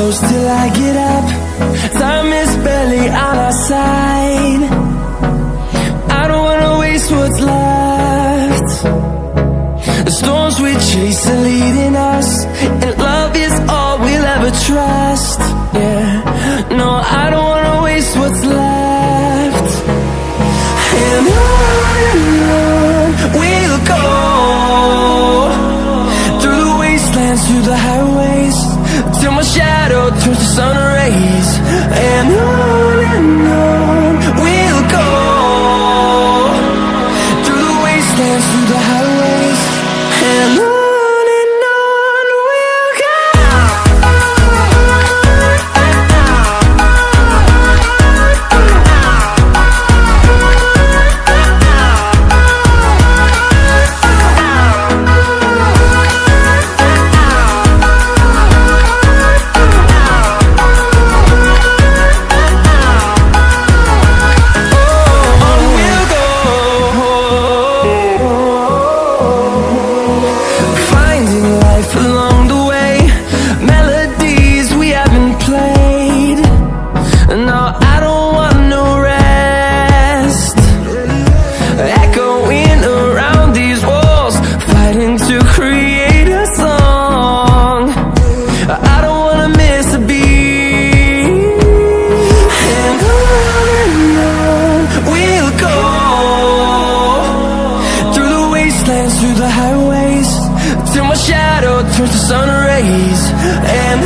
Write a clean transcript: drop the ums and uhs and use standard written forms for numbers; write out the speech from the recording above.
close till I get up. Time is barely on our side. I don't wanna waste what's left. The storms we chase are leading us, and love is all we'll ever trust. Yeah, no, I don't wanna waste what's left. And on we'll go, through the wastelands, through the highways, till my shadow turns to sun rays. And on we'll go, through the wastelands, through the highways, and on we'll go. Through the highways, till my shadow turns to sun rays. And